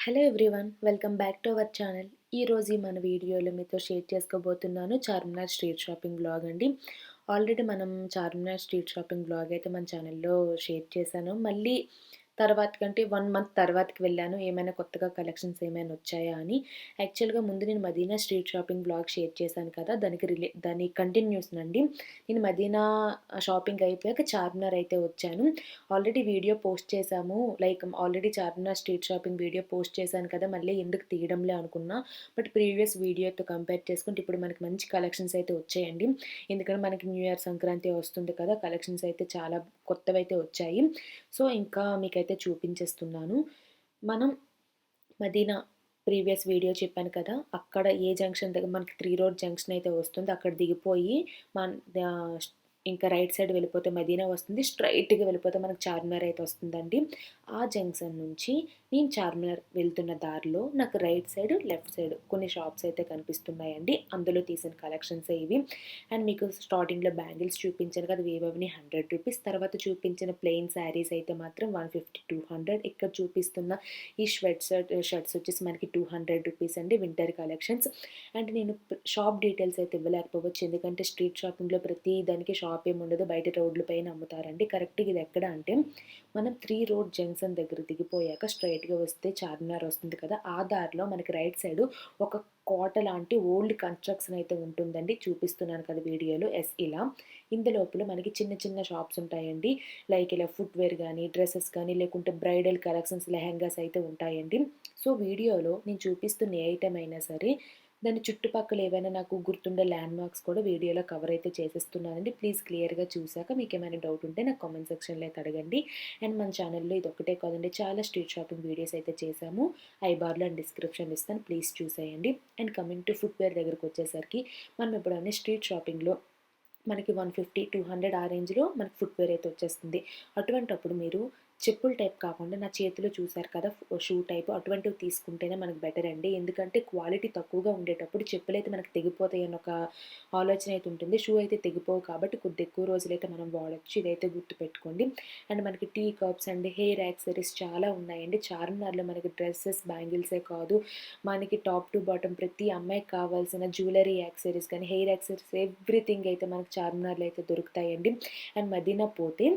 Hello everyone, welcome back to our channel. ఈరోజు మన వీడియోలో మీతో షేర్ చేసుకోబోతున్నాను చార్మినార్ స్ట్రీట్ షాపింగ్ బ్లాగ్ అండి. ఆల్రెడీ మనం చార్మినార్ స్ట్రీట్ షాపింగ్ బ్లాగ్ అయితే మన ఛానల్లో షేర్ చేశాను. మళ్ళీ తర్వాత కంటే 1 మంత్ తర్వాతకి వెళ్ళాను, ఏమైనా కొత్తగా కలెక్షన్స్ ఏమైనా వచ్చాయా అని. యాక్చువల్గా ముందు నేను Madina street shopping blog share చేశాను కదా, దాని కంటిన్యూస్ అండి. నేను మదీనా షాపింగ్ అయిపోయాక చార్మినార్ అయితే వచ్చాను. ఆల్రెడీ వీడియో పోస్ట్ చేశాము, already Charminar street shopping video post చేశాను కదా, మళ్ళీ ఎందుకు తీయడంలే అనుకున్నా. బట్ ప్రీవియస్ వీడియోతో కంపేర్ చేసుకుంటే ఇప్పుడు మనకి మంచి కలెక్షన్స్ అయితే వచ్చాయండి. ఎందుకంటే మనకి న్యూ ఇయర్ సంక్రాంతి వస్తుంది కదా, కలెక్షన్స్ అయితే చాలా కొత్తవైతే వచ్చాయి. సో ఇంకా మీకైతే చూపించేస్తున్నాను. మనం మదీనా ప్రీవియస్ వీడియో చెప్పాను కదా, అక్కడ ఏ జంక్షన్ దగ్గర మనకి 3 రోడ్ జంక్షన్ అయితే వస్తుంది, అక్కడ దిగిపోయి ఇంకా రైట్ సైడ్ వెళ్ళిపోతే మదీనా వస్తుంది. స్ట్రైట్గా వెళ్ళిపోతే మనకు చార్మినార్ అయితే వస్తుందండి. ఆ జంక్షన్ నుంచి నేను చార్మినార్ వెళ్తున్న దారిలో నాకు రైట్ సైడ్ లెఫ్ట్ సైడ్ కొన్ని షాప్స్ అయితే కనిపిస్తున్నాయండి. అందులో తీసిన కలెక్షన్సే ఇవి. అండ్ మీకు స్టార్టింగ్లో బ్యాంగిల్స్ చూపించాను కదా, వేవని 100 రూపీస్. తర్వాత చూపించిన ప్లెయిన్ శారీస్ అయితే మాత్రం 150-200. ఇక్కడ చూపిస్తున్న ఈ షర్ట్స్ వచ్చేసి మనకి 200 రూపీస్ అండి, వింటర్ కలెక్షన్స్. అండ్ నేను షాప్ డీటెయిల్స్ అయితే ఇవ్వలేకపోవచ్చు, ఎందుకంటే స్ట్రీట్ షాపింగ్లో ప్రతి దానికి షాప్ ఏమి ఉండదు, బయట రోడ్ల పైన అమ్ముతారండి. కరెక్ట్గా ఇది ఎక్కడ అంటే, మనం 3 రోడ్ జంక్షన్ దగ్గర దిగిపోయాక స్ట్రైట్గా వస్తే చార్మినార్ వస్తుంది కదా, ఆ దారిలో మనకి రైట్ సైడ్ ఒక కోట లాంటి ఓల్డ్ కన్స్ట్రక్షన్ అయితే ఉంటుందండి. చూపిస్తున్నాను కదా వీడియోలో. ఇలా ఇందులోపల మనకి చిన్న చిన్న షాప్స్ ఉంటాయండి. ఇలా ఫుట్వేర్ కానీ, డ్రెస్సెస్ కానీ, లేకుంటే బ్రైడల్ కలెక్షన్స్, లెహెంగాస్ అయితే ఉంటాయండి. సో వీడియోలో నేను చూపిస్తున్న ఏ ఐటమ్ అయినా సరే దాని చుట్టుపక్కల ఏవైనా నాకు గుర్తుండే ల్యాండ్ మార్క్స్ కూడా వీడియోలో కవర్ అయితే చేసేస్తున్నానండి. ప్లీజ్ క్లియర్గా చూసాక మీకు ఏమైనా డౌట్ ఉంటే నాకు కామెంట్ సెక్షన్లో అయితే అడగండి. అండ్ మన ఛానల్లో ఇది ఒకటే కాదండి, చాలా స్ట్రీట్ షాపింగ్ వీడియోస్ అయితే చేశాము. ఐబార్లో అండ్ డిస్క్రిప్షన్ ఇస్తాను, ప్లీజ్ చూసేయండి. అండ్ కమింగ్ టు ఫుట్వేర్ దగ్గరకు వచ్చేసరికి, మనం ఎప్పుడైనా స్ట్రీట్ షాపింగ్లో మనకి 150-200 ఆ రేంజ్లో మనకి ఫుట్వేర్ అయితే వచ్చేస్తుంది. అటువంటప్పుడు మీరు చెప్పుల టైప్ కాకుండా నా చేతిలో చూసారు కదా షూ టైప్, అటువంటివి తీసుకుంటేనే మనకు బెటర్ అండి. ఎందుకంటే క్వాలిటీ తక్కువగా ఉండేటప్పుడు చెప్పులు అయితే మనకు తెగిపోతాయి అన్న ఒక ఆలోచన అయితే ఉంటుంది. షూ అయితే తెగిపోవు కాబట్టి కొద్ది ఎక్కువ రోజులైతే మనం వాడచ్చు, ఇదైతే గుర్తుపెట్టుకోండి. అండ్ మనకి tea cups and hair accessories చాలా ఉన్నాయండి. చార్మినార్లో మనకి డ్రెస్సెస్, బ్యాంగిల్సే కాదు, మనకి టాప్ టు బాటమ్ ప్రతి అమ్మాయికి కావాల్సిన జ్యువెలరీ యాక్సెసరీస్ కానీ, హెయిర్ యాక్సెసరీస్, ఎవ్రీథింగ్ అయితే మనకి చార్మినార్లో అయితే దొరుకుతాయండి. అండ్ మదీనా పోతే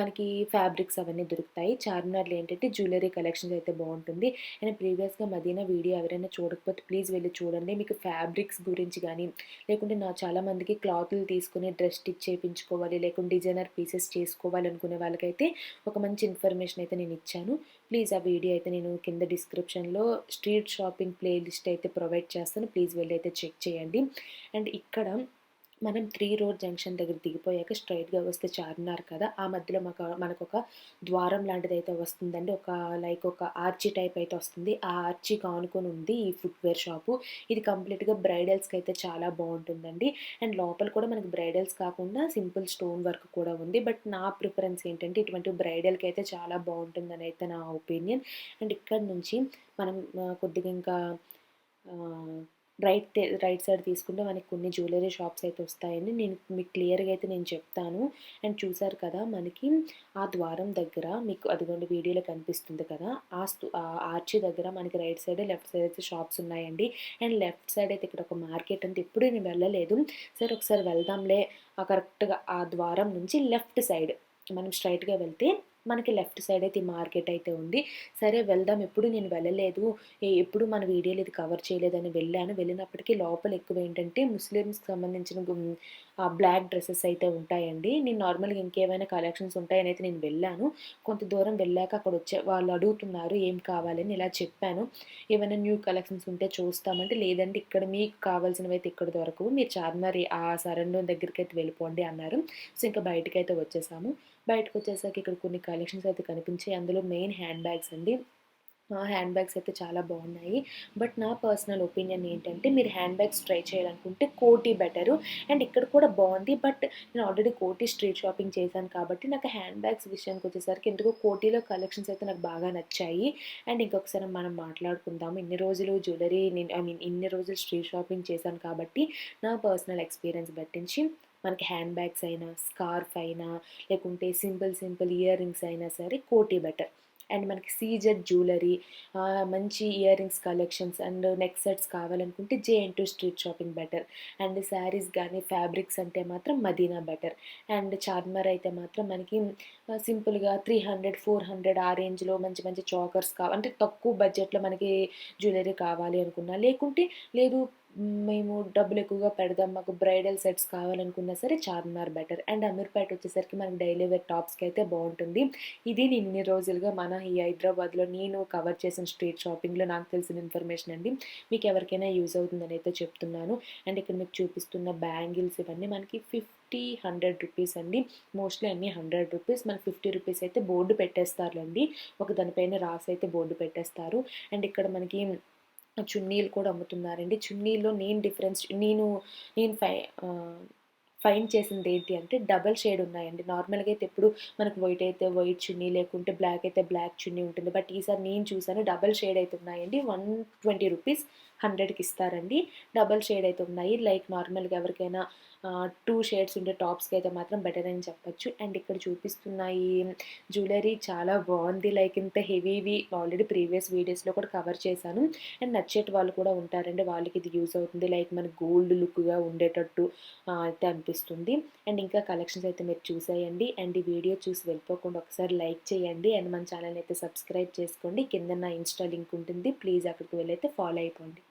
మనకి ఫ్యాబ్రిక్స్ అవన్నీ దొరుకుతాయి. చార్మినార్లో ఏంటంటే జ్యువెలరీ కలెక్షన్స్ అయితే బాగుంటుంది. అండ్ ప్రీవియస్గా మదీనా వీడియో ఎవరైనా చూడకపోతే ప్లీజ్ వెళ్ళి చూడండి. మీకు ఫ్యాబ్రిక్స్ గురించి కానీ, లేకుంటే చాలామందికి క్లాతులు తీసుకుని డ్రెస్ స్టిచ్ చేయించుకోవాలి, లేకుంటే డిజైనర్ పీసెస్ చేసుకోవాలి అనుకునే వాళ్ళకైతే ఒక మంచి ఇన్ఫర్మేషన్ అయితే నేను ఇచ్చాను. ప్లీజ్ ఆ వీడియో అయితే నేను కింద డిస్క్రిప్షన్లో స్ట్రీట్ షాపింగ్ ప్లేలిస్ట్ అయితే ప్రొవైడ్ చేస్తాను, ప్లీజ్ వెళ్ళి అయితే చెక్ చేయండి. అండ్ ఇక్కడ మనం 3 రోడ్ జంక్షన్ దగ్గర దిగిపోయాక స్ట్రైట్గా వస్తే చార్మినార్ కదా, ఆ మధ్యలో మనకు ఒక ద్వారం లాంటిది అయితే వస్తుందండి. ఒక ఆర్చీ టైప్ అయితే వస్తుంది. ఆ ఆర్చీకి ఆనుకొని ఉంది ఈ ఫుట్వేర్ షాపు. ఇది కంప్లీట్గా బ్రైడల్స్కి అయితే చాలా బాగుంటుందండి. అండ్ లోపల కూడా మనకి బ్రైడల్స్ కాకుండా సింపుల్ స్టోన్ వర్క్ కూడా ఉంది. బట్ నా ప్రిఫరెన్స్ ఏంటంటే ఇటువంటి బ్రైడల్కి అయితే చాలా బాగుంటుందని అయితే నా ఒపీనియన్. అండ్ ఇక్కడ నుంచి మనం కొద్దిగా ఇంకా రైట్ సైడ్ తీసుకుంటే మనకి కొన్ని జ్యువెలరీ షాప్స్ అయితే వస్తాయండి. నేను మీకు క్లియర్గా అయితే నేను చెప్తాను. అండ్ చూసారు కదా, మనకి ఆ ద్వారం దగ్గర మీకు అదిగోండి వీడియోలో కనిపిస్తుంది కదా, ఆ ఆర్చి దగ్గర మనకి రైట్ సైడ్, లెఫ్ట్ సైడ్ అయితే షాప్స్ ఉన్నాయండి. అండ్ లెఫ్ట్ సైడ్ అయితే ఇక్కడ ఒక మార్కెట్ అంటే ఎప్పుడూ నేను వెళ్ళలేదు. సరే ఒకసారి వెళ్దాంలే. కరెక్ట్గా ఆ ద్వారం నుంచి లెఫ్ట్ సైడ్ మనం స్ట్రైట్గా వెళ్తే మనకి లెఫ్ట్ సైడ్ అయితే ఈ మార్కెట్ అయితే ఉంది. సరే వెళ్దాం, ఎప్పుడు నేను వెళ్ళలేదు, ఎప్పుడు మన వీడియోలు ఇది కవర్ చేయలేదని వెళ్ళినప్పటికీ లోపల ఎక్కువ ఏంటంటే ముస్లిమ్స్కి సంబంధించిన బ్లాక్ డ్రెస్సెస్ అయితే ఉంటాయండి. నేను నార్మల్గా ఇంకేమైనా కలెక్షన్స్ ఉంటాయని అయితే నేను వెళ్ళాను. కొంత దూరం వెళ్ళాక అక్కడ వాళ్ళు అడుగుతున్నారు ఏం కావాలని. ఇలా చెప్పాను, ఏమైనా న్యూ కలెక్షన్స్ ఉంటే చూస్తామంటే, లేదంటే ఇక్కడ మీకు కావాల్సినవి అయితే ఇక్కడ దొరకవు, మీరు చార్మినార్ ఆ సరౌండింగ్ దగ్గరికి అయితే వెళ్ళిపోండి అన్నారు. సో ఇంకా బయటకు అయితే వచ్చేసాము. బయటకు వచ్చేసాక ఇక్కడ కొన్ని కలెక్షన్స్ అయితే కనిపించాయి. అందులో మెయిన్ హ్యాండ్ బ్యాగ్స్ అండి. హ్యాండ్ బ్యాగ్స్ అయితే చాలా బాగున్నాయి. బట్ నా పర్సనల్ ఒపీనియన్ ఏంటంటే, మీరు హ్యాండ్ బ్యాగ్స్ ట్రై చేయాలనుకుంటే కోటి బెటరు. అండ్ ఇక్కడ కూడా బాగుంది, బట్ నేను ఆల్రెడీ కోటి స్ట్రీట్ షాపింగ్ చేశాను కాబట్టి నాకు హ్యాండ్ బ్యాగ్స్ విషయానికి వచ్చేసరికి ఎందుకో కోటిలో కలెక్షన్స్ అయితే నాకు బాగా నచ్చాయి. అండ్ ఇంకొకసారి మనం మాట్లాడుకుందాము. ఇన్ని రోజులు జ్యువెలరీ ఇన్ని రోజులు స్ట్రీట్ షాపింగ్ చేశాను కాబట్టి నా పర్సనల్ ఎక్స్పీరియన్స్ బట్టించి మనకి హ్యాండ్ బ్యాగ్స్ అయినా, స్కార్ఫ్ అయినా, లేకుంటే సింపుల్ ఇయర్ రింగ్స్ అయినా సరే కోటి బెటర్. అండ్ మనకి సీజెడ్ జ్యువెలరీ, మంచి ear rings collections and neck sets కావాలనుకుంటే జే&టూ street shopping better. And saris గానీ, ఫ్యాబ్రిక్స్ అంటే మాత్రం మదీనా బెటర్. అండ్ చార్మినార్ అయితే మాత్రం మనకి సింపుల్‌గా 300, 400 ఆ రేంజ్‌లో మంచి మంచి చోకర్స్ అంటే తక్కువ బడ్జెట్‌లో మనకి జ్యువెలరీ కావాలి అనుకున్నా, లేకుంటే లేదు మేము డబ్బులు ఎక్కువగా పెడదాం, మాకు బ్రైడల్ సెట్స్ కావాలనుకున్నా సరే చార్మినార్ బెటర్. అండ్ అమీర్పేట వచ్చేసరికి మనకి డైలీ వేర్ టాప్స్‌కి అయితే బావుంటుంది. ఇది నేను ఇన్ని రోజులుగా మన ఈ హైదరాబాద్‌లో నేను కవర్ చేసిన స్ట్రీట్ షాపింగ్‌లో నాకు తెలిసిన ఇన్ఫర్మేషన్ అండి. మీకు ఎవరికైనా యూజ్ అవుతుందని అయితే చెప్తున్నాను. అండ్ ఇక్కడ మీకు చూపిస్తున్న బ్యాంగిల్స్ ఇవన్నీ మనకి 50, 100 రూపీస్ అండి. మోస్ట్‌లీ అన్నీ 100 రూపీస్. మనకి 50 రూపీస్ అయితే బోర్డు పెట్టేస్తారులెండి. ఒక దానిపైన రాసి అయితే బోర్డు పెట్టేస్తారు. అండ్ ఇక్కడ మనకి చున్నీలు కూడా అమ్ముతున్నారండి. చున్నీలో నేను డిఫరెన్స్ నేను నేను ఫై ఆహ్, ఫైండ్ చేసిందేంటి అంటే డబుల్ షేడ్ ఉన్నాయండి. నార్మల్‌గా అయితే ఎప్పుడు మనకు వైట్ అయితే వైట్ చున్నీ, లేకుంటే బ్లాక్ అయితే బ్లాక్ చున్నీ ఉంటుంది. బట్ ఈసారి నేను చూసాను డబుల్ షేడ్ అయితే ఉన్నాయండి. 120 రూపీస్ 100కి ఇస్తారండి. డబుల్ షేడ్ అయితే ఉన్నాయి. లైక్ నార్మల్‌గా ఎవరికైనా 2 షేడ్స్ ఉండే టాప్స్‌కి అయితే మాత్రం బెటర్ అని చెప్పొచ్చు. అండ్ ఇక్కడ చూపిస్తున్న ఈ జ్యువెలరీ చాలా బావుంది. లైక్ ఇంత హెవీవి ఆల్రెడీ ప్రీవియస్ వీడియోస్‌లో కూడా కవర్ చేశాను. అండ్ నచ్చేటి వాళ్ళు కూడా ఉంటారండి. వాళ్ళకి ఇది యూజ్ అవుతుంది. లైక్ మనకి గోల్డ్ లుక్‌గా ఉండేటట్టు అయితే అనిపిస్తుంది. అండ్ ఇంకా కలెక్షన్స్ అయితే మీరు చూసేయండి. అండ్ ఈ వీడియో చూసి వెళ్ళిపోకుండా ఒకసారి లైక్ చేయండి. అండ్ మన ఛానల్‌ని అయితే సబ్స్క్రైబ్ చేసుకోండి. కింద నా ఇన్‌స్టా లింక్ ఉంటుంది. ప్లీజ్ అక్కడికి వెళ్ళైతే ఫాలో అయిపోండి.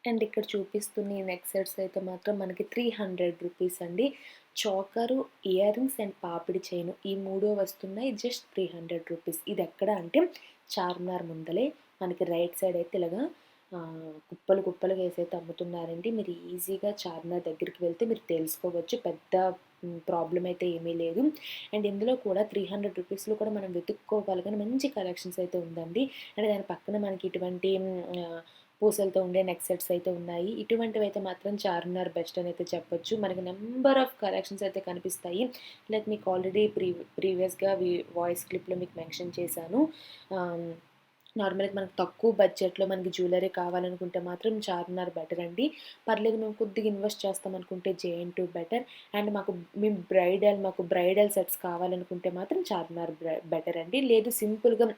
అండ్ ఇక్కడ చూపిస్తున్న ఈ నెక్ సెట్స్ అయితే మాత్రం మనకి 300 రూపీస్ అండి. Choker, ear rings and papdi chain ఈ 3 వస్తున్నాయి జస్ట్ 300 రూపీస్. ఇది ఎక్కడ అంటే చార్మినార్ ముందలే మనకి రైట్ సైడ్ అయితే ఇలాగా కుప్పలు కుప్పలుగా వేసైతే అమ్ముతున్నారండి. మీరు ఈజీగా చార్మినార్ దగ్గరికి వెళ్తే మీరు తెలుసుకోవచ్చు. పెద్ద ప్రాబ్లమ్ అయితే ఏమీ లేదు. అండ్ ఇందులో కూడా 300 రూపీస్‌లో కూడా మనం వెతుక్కోవాలి కానీ మంచి కలెక్షన్స్ అయితే ఉందండి. అండ్ దాని పక్కన మనకి ఇటువంటి పూసలతో ఉండే నెక్ సెట్స్ అయితే ఉన్నాయి. ఇటువంటివైతే మాత్రం చార్మినార్ బెస్ట్ అని అయితే చెప్పొచ్చు. మనకి నంబర్ ఆఫ్ కలెక్షన్స్ అయితే కనిపిస్తాయి. లైక్ మీకు ఆల్రెడీ ప్రీవియస్‌గా వాయిస్ క్లిప్‌లో మీకు మెన్షన్ చేశాను. ఆహ్, నార్మల్‌గా మనకు తక్కువ బడ్జెట్‌లో మనకి జ్యువెలరీ కావాలనుకుంటే మాత్రం చార్మినార్ బెటర్ అండి. పర్లేదు మేము కొద్దిగా ఇన్వెస్ట్ చేస్తామనుకుంటే జే&టూ బెటర్. అండ్ మాకు బ్రైడల్ సెట్స్ కావాలనుకుంటే మాత్రం చార్మినార్ బెటర్ అండి. లేదు సింపుల్‌గా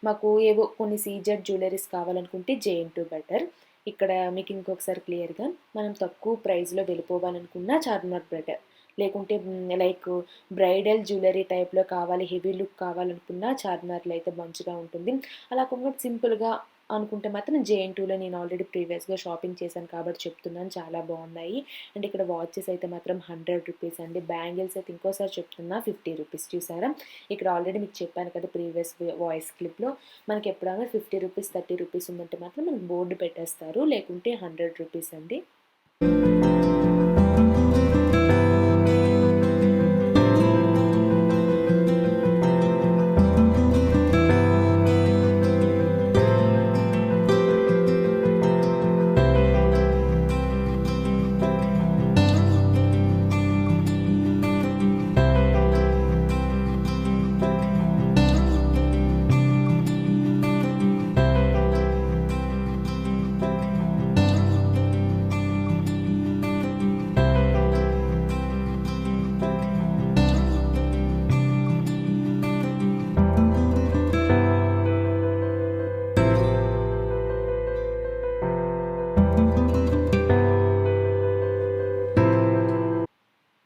మాకు ఏవో కొన్ని సీజెడ్ జ్యువెలరీస్ కావాలనుకుంటే జే&టూ బెటర్. ఇక్కడ మీకు ఇంకొకసారి క్లియర్‌గా మనం తక్కువ ప్రైస్‌లో వెళ్ళిపోవాలనుకున్నా చార్మినార్ బెటర్. లేకుంటే లైక్ బ్రైడల్ జ్యువెలరీ టైప్‌లో కావాలి, హెవీ లుక్ కావాలనుకున్నా చార్మినార్‌లో అయితే మంచిగా ఉంటుంది. అలా కాకుండా సింపుల్‌గా అనుకుంటే మాత్రం జే&టూలో నేను ఆల్రెడీ ప్రీవియస్‌గా షాపింగ్ చేశాను కాబట్టి చెప్తున్నాను చాలా బాగున్నాయి. అండ్ ఇక్కడ వాచెస్ అయితే మాత్రం 100 రూపీస్ అండి. బ్యాంగిల్స్ అయితే ఇంకోసారి చెప్తున్నా 50 రూపీస్ చూసారా? ఇక్కడ ఆల్రెడీ మీకు చెప్పాను కదా ప్రీవియస్ వాయిస్ క్లిప్‌లో మనకి ఎప్పుడైనా 50 రూపీస్, 30 రూపీస్ ఉందంటే మాత్రం మనకు బోర్డు పెట్టేస్తారు. లేకుంటే 100 రూపీస్ అండి.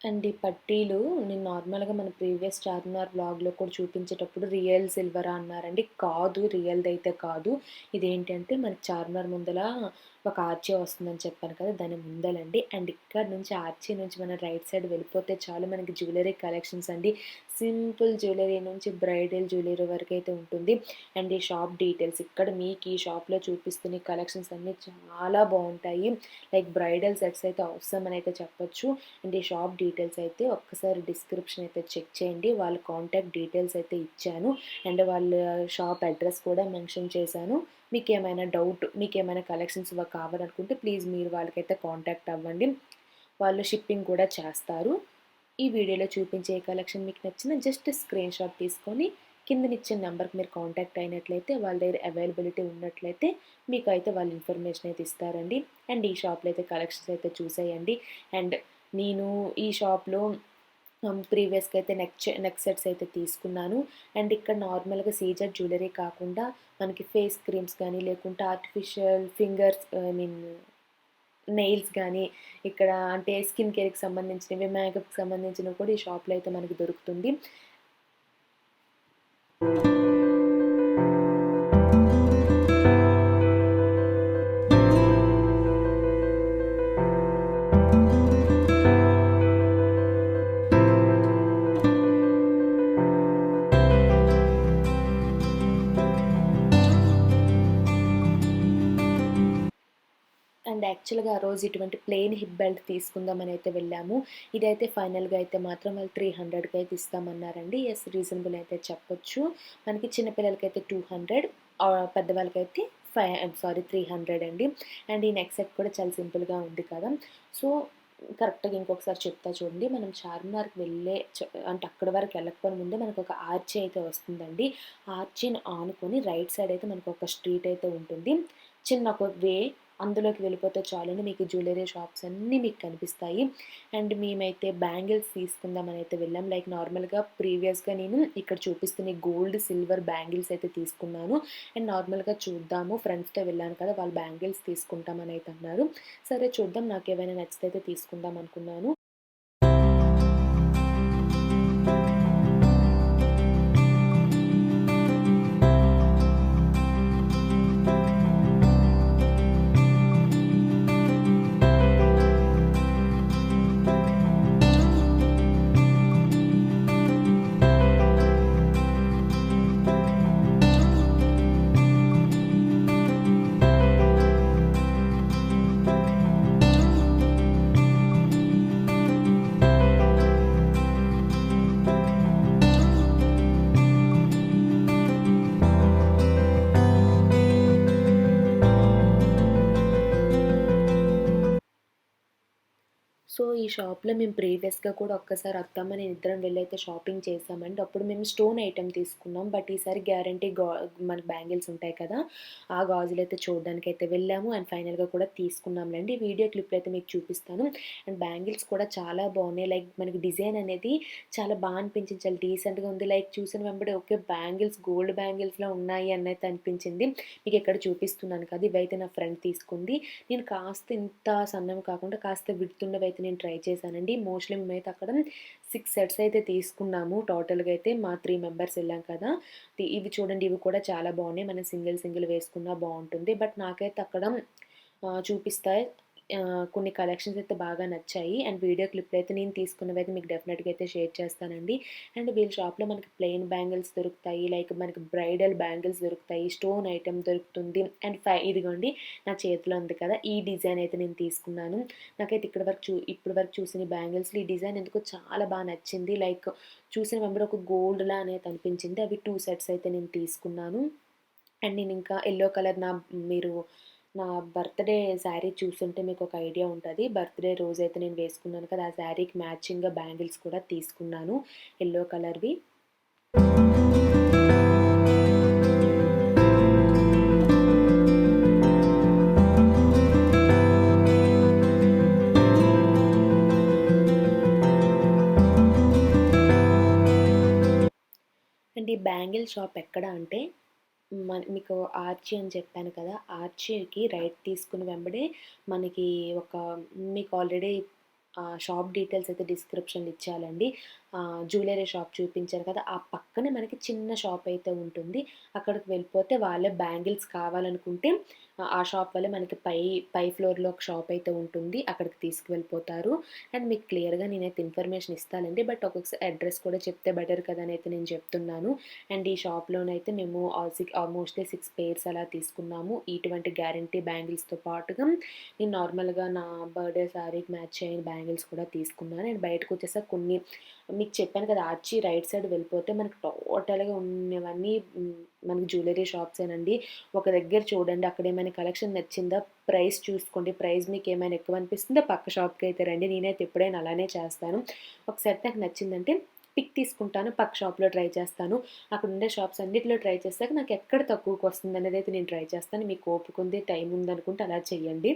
అండ్ ఈ పట్టీలు నేను నార్మల్‌గా మన ప్రీవియస్ చార్మినార్ వ్లాగ్‌లో కూడా చూపించేటప్పుడు రియల్ సిల్వరా అన్నారండి. కాదు, రియల్‌దైతే కాదు. ఇదేంటంటే మనకి చార్మినార్ ముందల ఒక ఆర్చీ వస్తుందని చెప్పాను కదా! దాని ముందలండి. అండ్ ఇక్కడ నుంచి ఆర్చీ నుంచి మనం రైట్ సైడ్ వెళ్ళిపోతే చాలు మనకి జ్యువెలరీ కలెక్షన్స్ అండి. సింపుల్ జ్యువెలరీ నుంచి బ్రైడల్ జ్యువెలరీ వరకైతే ఉంటుంది. అండ్ ఈ షాప్ డీటెయిల్స్ ఇక్కడ మీకు ఈ షాప్‌లో చూపిస్తున్న ఈ కలెక్షన్స్ అన్నీ చాలా బావుంటాయి. లైక్ బ్రైడల్ సెట్స్ అయితే అవసరం అని అయితే చెప్పొచ్చు. అండ్ ఈ షాప్ డీటెయిల్స్ అయితే ఒక్కసారి డిస్క్రిప్షన్ అయితే చెక్ చేయండి. వాళ్ళ కాంటాక్ట్ డీటెయిల్స్ అయితే ఇచ్చాను. అండ్ వాళ్ళ షాప్ అడ్రస్ కూడా మెన్షన్ చేశాను. మీకేమైనా డౌట్, మీకేమైనా కలెక్షన్స్ కావాలనుకుంటే ప్లీజ్ మీరు వాళ్ళకైతే కాంటాక్ట్ అవ్వండి. వాళ్ళు షిప్పింగ్ కూడా చేస్తారు. ఈ వీడియోలో చూపించే కలెక్షన్ మీకు నచ్చిన జస్ట్ స్క్రీన్ షాట్ తీసుకొని కిందనిచ్చిన నెంబర్కి మీరు కాంటాక్ట్ అయినట్లయితే వాళ్ళ దగ్గర అవైలబిలిటీ ఉన్నట్లయితే మీకైతే వాళ్ళు ఇన్ఫర్మేషన్ అయితే ఇస్తారండి. అండ్ ఈ షాప్‌లో అయితే కలెక్షన్స్ అయితే చూసేయండి. అండ్ నేను ఈ షాప్‌లో ప్రీవియస్‌గా అయితే నెక్ సెట్స్ అయితే తీసుకున్నాను. అండ్ ఇక్కడ నార్మల్‌గా సీజెడ్ జ్యువెలరీ కాకుండా మనకి ఫేస్ క్రీమ్స్ కానీ, లేకుంటే ఆర్టిఫిషియల్ ఫింగర్స్ నెయిల్స్ గానీ, ఇక్కడ అంటే స్కిన్ కేర్‌కి సంబంధించినవి, మేకప్‌కి సంబంధించినవి కూడా ఈ షాప్‌లో అయితే మనకి దొరుకుతుంది. అండ్ యాక్చువల్‌గా ఆ రోజు ఇటువంటి ప్లెయిన్ హిప్ బెల్ట్ తీసుకుందామని అయితే వెళ్ళాము. ఇదైతే ఫైనల్‌గా అయితే మాత్రం వాళ్ళు 300కి అయితే ఇస్తామన్నారండి. యెస్, రీజనబుల్ అయితే చెప్పొచ్చు. మనకి చిన్న పిల్లలకైతే 200, పెద్దవాళ్ళకైతే 300 అండి. అండ్ ఈ నెక్ సెట్ కూడా చాలా సింపుల్‌గా ఉంది కదా! సో, కరెక్ట్‌గా ఇంకొకసారి చెప్తా చూడండి. మనం చార్మినార్‌కి వెళ్ళే అంటే అక్కడి వరకు వెళ్ళకపోయిన ముందే మనకొక ఆర్చీ అయితే వస్తుందండి. ఆర్చీని ఆనుకొని రైట్ సైడ్ అయితే మనకొక స్ట్రీట్ అయితే ఉంటుంది. చిన్న ఒక వే, అందులోకి వెళ్ళిపోతే చాలండి మీకు జ్యువెలరీ షాప్స్ అన్నీ మీకు కనిపిస్తాయి. అండ్ మేమైతే బ్యాంగిల్స్ తీసుకుందామని అయితే వెళ్ళాం. లైక్ నార్మల్‌గా ప్రీవియస్‌గా నేను ఇక్కడ చూపిస్తున్న గోల్డ్, సిల్వర్ బ్యాంగిల్స్ అయితే తీసుకున్నాను. అండ్ నార్మల్‌గా చూద్దాము, ఫ్రెండ్స్‌తో వెళ్ళాను కదా! వాళ్ళు బ్యాంగిల్స్ తీసుకుంటామని అయితే అన్నారు. సరే చూద్దాం, నాకేమైనా నచ్చితే అయితే తీసుకుందాం అనుకున్నాను. సో, ఈ షాప్‌లో మేము ప్రీవియస్‌గా కూడా ఒక్కసారి అత్తమ్మ, నేను ఇద్దరం వెళ్లైతే షాపింగ్ చేశామండి. అప్పుడు మేము స్టోన్ ఐటెమ్ తీసుకున్నాం. బట్ ఈసారి గ్యారంటీ మనకి బ్యాంగిల్స్ ఉంటాయి కదా! ఆ గాజులైతే చూడడానికైతే వెళ్ళాము. అండ్ ఫైనల్‌గా కూడా తీసుకున్నాంలెండి. వీడియో క్లిప్‌లో అయితే మీకు చూపిస్తాను. అండ్ బ్యాంగిల్స్ కూడా చాలా బాగున్నాయి. లైక్ మనకి డిజైన్ అనేది చాలా అనిపించింది. చాలా డీసెంట్‌గా ఉంది. లైక్ చూసిన వెంబడే ఓకే, బ్యాంగిల్స్ గోల్డ్ బ్యాంగిల్స్‌లా ఉన్నాయి అన్నట్టు అనిపించింది. మీకు ఇక్కడ చూపిస్తున్నాను కదా! ఇవైతే నా ఫ్రెండ్ తీసుకుంది. నేను కాస్త ఇంత సన్నవి కాకుండా కాస్త విడ్తున్నవైతే నేను ట్రై చేశానండి. మోస్ట్‌లీ మేమైతే అక్కడ 6 సెట్స్ అయితే తీసుకున్నాము. టోటల్‌గా అయితే మా 3 మెంబర్స్ ఎళ్ళాం కదా! ఇవి చూడండి, ఇవి కూడా చాలా బాగున్నాయి. మనం సింగిల్ వేసుకున్నా బావుంటుంది. బట్ నాకైతే అక్కడ చూపిస్తాయి. కొన్ని కలెక్షన్స్ అయితే బాగా నచ్చాయి. అండ్ వీడియో క్లిప్‌లో అయితే నేను తీసుకున్నవైతే మీకు డెఫినెట్‌గా అయితే షేర్ చేస్తానండి. అండ్ వీళ్ళ షాప్‌లో మనకి ప్లెయిన్ బ్యాంగిల్స్ దొరుకుతాయి. లైక్ మనకి బ్రైడల్ బ్యాంగిల్స్ దొరుకుతాయి. స్టోన్ ఐటెమ్ దొరుకుతుంది. అండ్ ఇదిగోండి నా చేతిలో ఉంది కదా! ఈ డిజైన్ అయితే నేను తీసుకున్నాను. నాకైతే ఇప్పటి వరకు చూసిన బ్యాంగిల్స్‌లో ఈ డిజైన్ ఎందుకో చాలా నచ్చింది. లైక్ చూసిన వెంబడే ఒక గోల్డ్‌లా అనేది అనిపించింది. అవి 2 సెట్స్ అయితే నేను తీసుకున్నాను. అండ్ నేను ఇంకా యెల్లో కలర్ మీరు నా బర్త్‌డే శారీ చూసుంటే మీకొక ఐడియా ఉంటది. బర్త్‌డే రోజైతే నేను వేసుకున్నాను కదా! ఆ శారీకి మ్యాచింగ్‌గా బ్యాంగిల్స్ కూడా తీసుకున్నాను యెల్లో కలర్‌వి. అండ్ ఈ బ్యాంగిల్ షాప్ ఎక్కడ అంటే మీకు ఆర్చీ అని చెప్పాను కదా! ఆర్చీకి రైట్ తీసుకుని వెంబడే మనకి ఒక మీకు ఆల్రెడీ షాప్ డీటెయిల్స్ అయితే డిస్క్రిప్షన్‌లో ఇచ్చాలండి. జ్యువెలరీ షాప్ చూపించాను కదా! ఆ పక్కనే మనకి చిన్న షాప్ అయితే ఉంటుంది. అక్కడికి వెళ్ళిపోతే వాళ్ళే బ్యాంగిల్స్ కావాలనుకుంటే ఆ షాప్ వల్లే మనకి పై ఫ్లోర్‌లో ఒక షాప్ అయితే ఉంటుంది. అక్కడికి తీసుకువెళ్ళిపోతారు. అండ్ మీకు క్లియర్‌గా నేనైతే ఇన్ఫర్మేషన్ ఇస్తానండి. బట్ ఒక్కొక్కసారి అడ్రెస్ కూడా చెప్తే బెటర్ కదా! అని అయితే నేను చెప్తున్నాను. అండ్ ఈ షాప్‌లోనైతే మేము మోస్ట్‌లీ 6 పెయిర్స్ అలా తీసుకున్నాము. ఇటువంటి గ్యారంటీ బ్యాంగిల్స్‌తో పాటుగా నేను నార్మల్‌గా నా బర్త్‌డే శారీకి మ్యాచ్ అయిన బ్యాంగిల్స్ కూడా తీసుకున్నాను. అండ్ బయటకొచ్చేసాక కొన్ని మీకు చెప్పాను కదా! ఆర్చి రైట్ సైడ్ వెళ్ళిపోతే మనకు టోటల్‌గా ఉన్నవన్నీ మనకి జ్యువెలరీ షాప్సేనండి. ఒక దగ్గర చూడండి అక్కడేమైనా కలెక్షన్ నచ్చిందా ప్రైస్ చూసుకోండి. ప్రైస్ మీకేమైనా ఎక్కువ అనిపిస్తుందా పక్క షాప్‌కైతే రండి. నేనైతే ఎప్పుడైనా అలానే చేస్తాను. ఒక సెట్ నాకు నచ్చిందంటే పిక్ తీసుకుంటాను. పక్క షాప్‌లో ట్రై చేస్తాను. అక్కడుండే షాప్స్ అన్నిటిలో ట్రై చేశాక నాకెక్కడ తక్కువకొస్తుందనేదైతే నేను ట్రై చేస్తాను. మీకు ఓపికుంది, టైం ఉందనుకుంటే అలా చేయండి.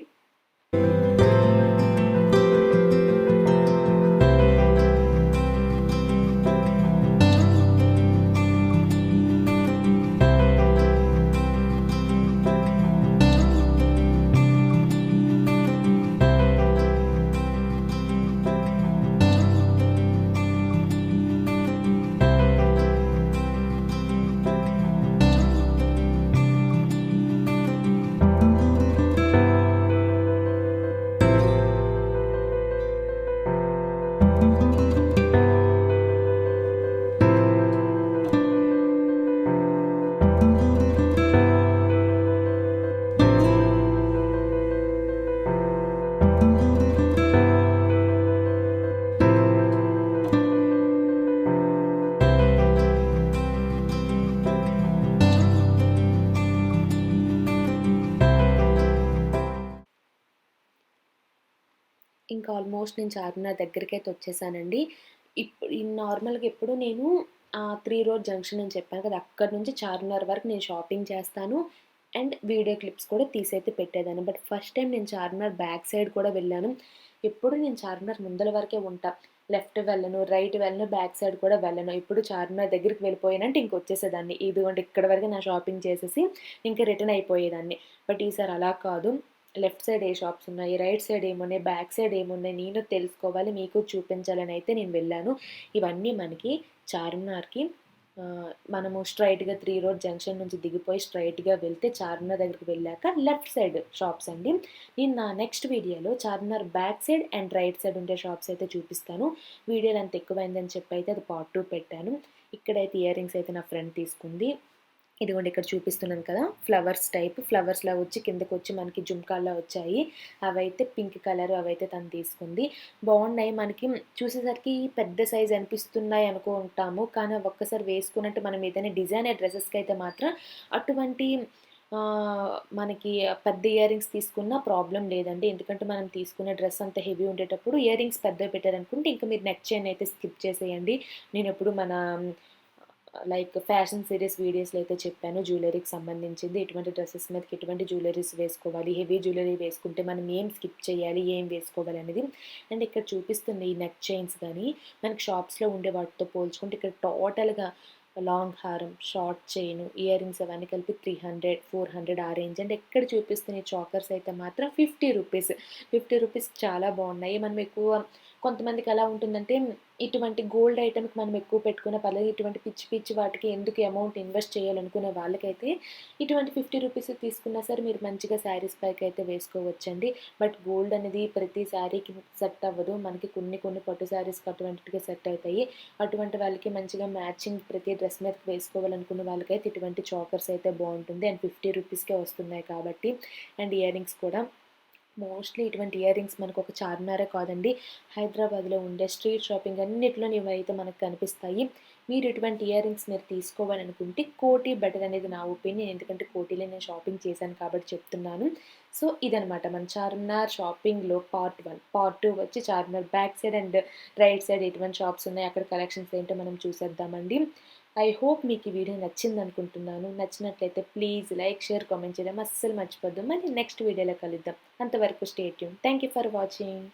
ఇంకా ఆల్మోస్ట్ నేను చార్మినార్ దగ్గరికైతే వచ్చేసానండి. ఈ నార్మల్‌గా ఎప్పుడు నేను 3 రోడ్ జంక్షన్ అని చెప్పాను కదా! అక్కడి నుంచి చార్మినార్ వరకు నేను షాపింగ్ చేస్తాను. అండ్ వీడియో క్లిప్స్ కూడా తీసైతే పెట్టేదాన్ని. బట్ ఫస్ట్ టైమ్ నేను చార్మినార్ బ్యాక్ సైడ్ కూడా వెళ్ళాను. ఎప్పుడు నేను చార్మినార్ ముందల వరకే ఉంటా. లెఫ్ట్ వెళ్ళను, రైట్ వెళ్ళను, బ్యాక్ సైడ్ కూడా వెళ్ళను. ఇప్పుడు చార్మినార్ దగ్గరికి వెళ్ళిపోయానంటే ఇంకొచ్చేసేదాన్ని. ఇదిగోండి ఇక్కడి వరకే నా షాపింగ్ చేసేసి ఇంక రిటర్న్ అయిపోయేదాన్ని. బట్ ఈసారి అలా కాదు. లెఫ్ట్ సైడ్ ఏ షాప్స్ ఉన్నాయి, రైట్ సైడ్ ఏమున్నాయి, బ్యాక్ సైడ్ ఏమున్నాయి నేను తెలుసుకోవాలి, మీకు చూపించాలని అయితే నేను వెళ్ళాను. ఇవన్నీ మనకి చార్మినార్‌కి మనము స్ట్రెయిట్‌గా 3 రోడ్ జంక్షన్ నుంచి దిగిపోయి స్ట్రెయిట్‌గా వెళ్తే చార్మినార్ దగ్గరికి వెళ్ళాక లెఫ్ట్ సైడ్ షాప్స్ అండి. నేను నా నెక్స్ట్ వీడియోలో Charminar back side and right side ఉండే షాప్స్ అయితే చూపిస్తాను. వీడియో లెంత్ ఎక్కువైందని చెప్పి అయితే అది పార్ట్ 2 పెట్టాను. ఇక్కడైతే ఇయర్ రింగ్స్ అయితే నా ఫ్రెండ్ తీసుకుంది. ఇదిగోండి ఇక్కడ చూపిస్తున్నాను కదా! ఫ్లవర్స్ టైప్ ఫ్లవర్స్‌లా వచ్చి కిందకొచ్చి మనకి జుంకాల్లా వచ్చాయి. అవైతే పింక్ కలర్ అవైతే తను తీసుకుంది. బావున్నాయి. మనకి చూసేసరికి పెద్ద సైజ్ అనిపిస్తున్నాయి అనుకుంటాము. కానీ అవి ఒక్కసారి వేసుకున్నట్టు మనం ఏదైనా డిజైనర్ డ్రెసెస్‌కైతే మాత్రం అటువంటి మనకి పెద్ద ఇయర్ రింగ్స్ తీసుకున్నా ప్రాబ్లమ్ లేదండి. ఎందుకంటే మనం తీసుకునే డ్రెస్ అంత హెవీ ఉండేటప్పుడు ఇయర్ రింగ్స్ పెద్దవి పెట్టారనుకుంటే ఇంక మీరు నెక్ చైన్ అయితే స్కిప్ చేసేయండి. నేనెప్పుడు మన లైక్ ఫ్యాషన్ సీరీస్ వీడియోస్‌లో అయితే చెప్పాను జ్యువెలరీకి సంబంధించింది. ఎటువంటి డ్రెసెస్ మీదకి ఎటువంటి జ్యువెలరీస్ వేసుకోవాలి, హెవీ జ్యువెలరీ వేసుకుంటే మనం ఏం స్కిప్ చేయాలి, ఏం వేసుకోవాలనేది. అండ్ ఇక్కడ చూపిస్తున్న ఈ నెక్ చైన్స్ గానీ, మనకి షాప్స్‌లో ఉండే వాటితో పోల్చుకుంటే ఇక్కడ టోటల్‌గా లాంగ్ హారం, షార్ట్ చైను, ఇయర్ రింగ్స్ అవన్నీ కలిపి 300, 400 ఆ రేంజ్. అండ్ ఎక్కడ చూపిస్తున్న ఈ చాకర్స్ అయితే మాత్రం రూ. 50. రూ. 50 చాలా బావున్నాయి. మనం ఎక్కువ కొంతమందికి ఎలా ఉంటుందంటే ఇటువంటి గోల్డ్ ఐటెమ్‌కి మనం ఎక్కువ పెట్టుకున్నా పర్లేదు. ఇటువంటి పిచ్చి పిచ్చి వాటికి ఎందుకు అమౌంట్ ఇన్వెస్ట్ చేయాలనుకునే వాళ్ళకైతే ఇటువంటి రూ. 50 తీసుకున్నా సరే మీరు మంచిగా శారీస్ పైకైతే వేసుకోవచ్చండి. బట్ గోల్డ్ అనేది ప్రతి శారీకి సెట్ అవ్వదు. మనకి కొన్ని కొన్ని పట్టు శారీస్‌కి అటువంటిటికే సెట్ అవుతాయి. అటువంటి వాళ్ళకి మంచిగా మ్యాచింగ్ ప్రతి డ్రెస్ మీదకి వేసుకోవాలనుకున్న వాళ్ళకైతే ఇటువంటి చాకర్స్ అయితే బావుంటుంది. అండ్ రూ. 50కే వస్తున్నాయి కాబట్టి. అండ్ ఇయర్ రింగ్స్ కూడా మోస్ట్‌లీ ఇటువంటి ఇయర్ రింగ్స్ మనకొక చార్మినారే కాదండి. హైదరాబాద్‌లో ఉండే స్ట్రీట్ షాపింగ్ అన్నిట్లోని ఇవైతే మనకు కనిపిస్తాయి. మీరు ఇటువంటి ఇయర్ రింగ్స్ మీరు తీసుకోవాలనుకుంటే కోటి బెటర్ అనేది నా ఒపీనియన్. ఎందుకంటే కోటిలో నేను షాపింగ్ చేశాను కాబట్టి చెప్తున్నాను. సో, ఇదనమాట మన చార్మినార్ షాపింగ్‌లో పార్ట్ 1. పార్ట్ 2 వచ్చి Charminar back side and right side ఎటువంటి షాప్స్ ఉన్నాయి, అక్కడ కలెక్షన్స్ ఏంటో మనం చూసేద్దామండి. ఐ హోప్ మీకు ఈ వీడియో నచ్చిందనుకుంటున్నాను. నచ్చినట్లయితే ప్లీజ్ లైక్, షేర్, కామెంట్ చేయడం అస్సలు మర్చిపోద్దు. మళ్ళీ నెక్స్ట్ వీడియోలో కలుద్దాం. అంతవరకు stay tune. Thank you for watching.